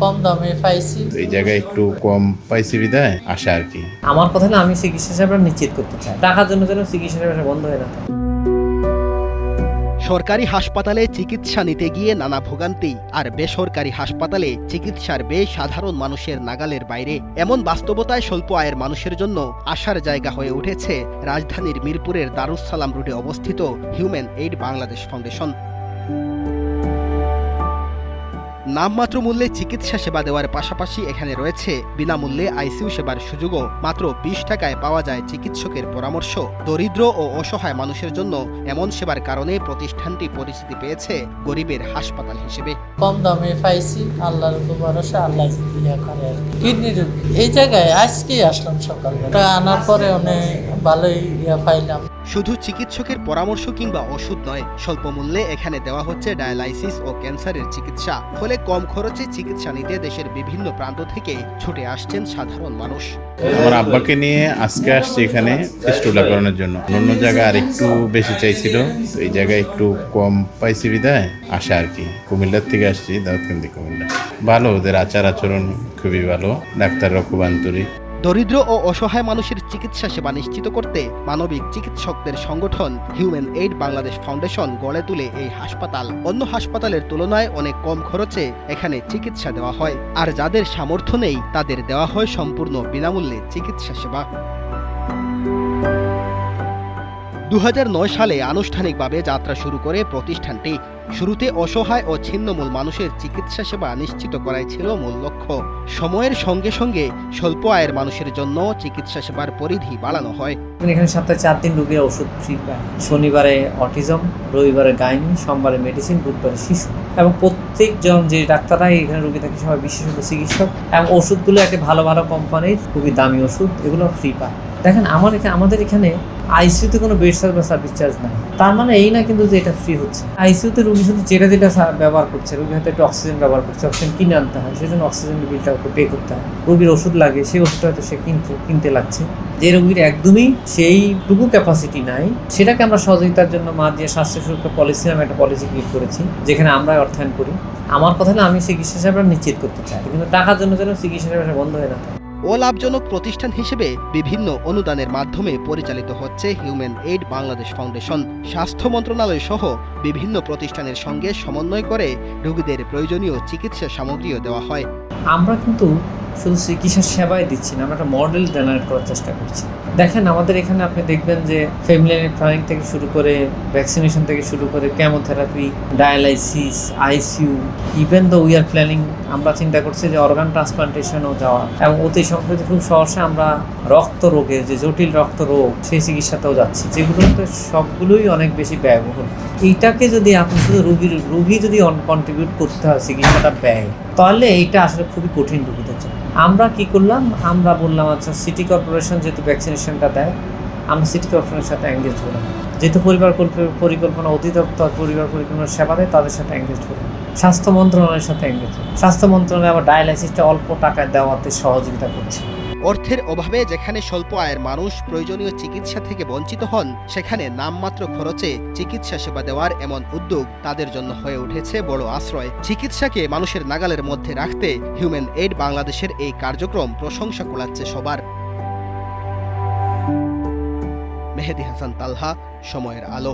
কম দামে পাইছি। এই জায়গায় একটু কম পাইছি বিদায় আসা আর কি। আমার কথা হলো আমি চিকিৎসা সেবা নিশ্চিত করতে চাই, টাকার জন্য যেন চিকিৎসা সেবা বন্ধ হয়ে না থাকে। সরকারি হাসপাতালে চিকিৎসা নিতে গিয়ে নানা ভোগান্তি, আর বেসরকারি হাসপাতালে চিকিৎসার ব্যয় সাধারণ মানুষের নাগালের বাইরে। এমন বাস্তবতায় স্বল্প আয়ের মানুষের জন্য আসার জায়গা হয়ে উঠেছে রাজধানীর মিরপুরের দারুস সালাম রোডে অবস্থিত হিউম্যান এইড বাংলাদেশ ফাউন্ডেশন। নামমাত্র মূল্যে চিকিৎসা সেবা দেওয়ার পাশাপাশি এখানে রয়েছে বিনামূল্যে আইসিইউ সেবার সুযোগও। মাত্র 20 টাকায় পাওয়া যায় চিকিৎসকের পরামর্শ। দরিদ্র ও অসহায় মানুষের জন্য এমন সেবার কারণে প্রতিষ্ঠানটি পরিচিতি পেয়েছে গরিবের হাসপাতাল হিসেবে। কম দামে পাইছি, আল্লাহর উপর ভরসা, আল্লাহ ইয়া করে আর কি। কিডনি রোগী এই জায়গায় আজকেই আসলাম সকালবেলা, আনার পরে অনেক ভালোই ইয়া পাইলাম। শুধু চিকিৎসকের পরামর্শ কিংবা ওষুধ নয়, স্বল্প মূল্যে এখানে দেওয়া হচ্ছে ডায়ালাইসিস ও ক্যান্সারের চিকিৎসা। ফলে কম খরচে চিকিৎসা নিতে দেশের বিভিন্ন প্রান্ত থেকে ছুটে আসছেন সাধারণ মানুষ। আমার আব্বাকে নিয়ে আজকে আসছি এখানে ফিস্টুলা করানোর জন্য। অন্য জায়গায় আর একটু বেশি চাইছিল, তো এই জায়গায় একটু কম পাইছি বিদায় আসা আর কি। কুমিল্লার থেকে আসছি, দাউদকান্দি কুমিল্লা। ভালো, ওদের আচার আচরণ খুবই ভালো, ডাক্তাররা খুব আন্তরিক। দরিদ্র ও অসহায় মানুষের চিকিৎসা সেবা নিশ্চিত করতে মানবিক চিকিৎসকদের সংগঠন হিউম্যান এইড বাংলাদেশ ফাউন্ডেশন গড়ে তুলে এই হাসপাতাল। অন্য হাসপাতালের তুলনায় অনেক কম খরচে এখানে চিকিৎসা দেওয়া হয়, আর যাদের সামর্থ্য নেই তাদের দেওয়া হয় সম্পূর্ণ বিনামূল্যে চিকিৎসা সেবা। 2009 সালে আনুষ্ঠানিকভাবে যাত্রা শুরু করে প্রতিষ্ঠানটি। শুরুতে অসহায় ও ছিন্নমূল মানুষের চিকিৎসা সেবা নিশ্চিত করাই ছিল মূল লক্ষ্য। সময়ের সঙ্গে সঙ্গে স্বল্প আয়ের মানুষের জন্য চিকিৎসা সেবার পরিধি বাড়ানো হয়। এখানে সপ্তাহে 4 দিন রোগীরা ওষুধ ফ্রি পায়। শনিবারে অটিজম, রবিবারে গাইনি, সোমবারে মেডিসিন, বুধবারে শিশু। এবং প্রত্যেকজন যে ডাক্তাররা এখানে রোগী থাকে সবাই বিশেষজ্ঞ চিকিৎসক, এবং ওষুধগুলো একটা ভালো ভালো কোম্পানির খুবই দামি ওষুধ, এগুলো ফ্রি পায়। দেখেন আমাদের এখানে আইসিইউতে কোনো বেড চার্জ বা সার্ভিস চার্জ নাই। তার মানে এই না কিন্তু যে এটা ফ্রি হচ্ছে। আইসিইউতে রোগী শুধু যেটা ব্যবহার করছে, রোগী হয়তো একটু অক্সিজেন ব্যবহার করছে, অক্সিজেন কিনে আনতে হয়, সেজন্য অক্সিজেনের বিলটা পে করতে হয়। রোগীর ওষুধ লাগে, সেই ওষুধটা হয়তো সে কিনতে লাগছে। যে রোগীর একদমই সেইটুকু ক্যাপাসিটি নাই, সেটাকে আমরা সহযোগিতার জন্য মা দিয়ে স্বাস্থ্য সুরক্ষা পলিসি নামে একটা পলিসি ক্রিয়েট করেছি, যেখানে আমরা অর্থায়ন করি। আমার কথা হলো আমি চিকিৎসা সেবা নিশ্চিত করতে চাই, কিন্তু টাকার জন্য যেন চিকিৎসা সেবা বন্ধ হয়ে না থাকে। অলাভজনক প্রতিষ্ঠান হিসেবে বিভিন্ন অনুদানের মাধ্যমে পরিচালিত হচ্ছে হিউম্যান এইড বাংলাদেশ ফাউন্ডেশন। স্বাস্থ্য মন্ত্রণালয় সহ বিভিন্ন প্রতিষ্ঠানের সঙ্গে সমন্বয় করে রোগীদের প্রয়োজনীয় চিকিৎসা সামগ্রীও দেওয়া হয়। আমরা কিন্তু শুধু চিকিৎসা সেবাই দিচ্ছি না, আমরা একটা মডেল জেনারেট করার চেষ্টা করছি। দেখেন আমাদের এখানে আপনি দেখবেন যে ফ্যামিলি প্ল্যানিং থেকে শুরু করে ভ্যাকসিনেশন থেকে শুরু করে chemotherapy, dialysis, ICU, even the we are planning, আমরা চিন্তা করছি যে অর্গান ট্রান্সপ্লান্টেশনও যাওয়া, এবং অতি সম্প্রতি খুব সহসে আমরা রক্ত রোগের যে জটিল রক্ত রোগ সেই চিকিৎসাতেও যাচ্ছি, যেগুলোতে সবগুলোই অনেক বেশি ব্যয়বহুল। এইটাকে যদি আপনি শুধু রোগী যদি কন্ট্রিবিউট করতে হয় চিকিৎসাটা ব্যয়, তাহলে এইটা আসলে খুবই কঠিন রোগীদের জন্য। আমরা কি করলাম, আমরা বললাম আচ্ছা সিটি কর্পোরেশন যেহেতু ভ্যাকসিনেশনটা দেয়, আমরা সিটি কর্পোরেশনের সাথে এঙ্গেজ হলাম। যেহেতু পরিবার পরিকল্পনা অধিদপ্তর পরিবার পরিকল্পনা সেবা দেয়, তাদের সাথে এঙ্গেজ হলাম। স্বাস্থ্য মন্ত্রণালয়ের সাথে এঙ্গেজ হলাম। স্বাস্থ্য মন্ত্রণালয় আবার ডায়ালাইসিসটা অল্প টাকায় দেওয়াতে সহযোগিতা করছে। অর্থের অভাবে যেখানে স্বল্প আয়ের মানুষ প্রয়োজনীয় চিকিৎসা থেকে বঞ্চিত হন, সেখানে নামমাত্র খরচে চিকিৎসা সেবা দেওয়ার এমন উদ্যোগ তাদের জন্য হয়ে উঠেছে বড় আশ্রয়। চিকিৎসাকে মানুষের নাগালের মধ্যে রাখতে হিউম্যান এইড বাংলাদেশের এই কার্যক্রম প্রশংসা কুড়াচ্ছে সবার। মেহেদী হাসান তালহা, সময়ের আলো।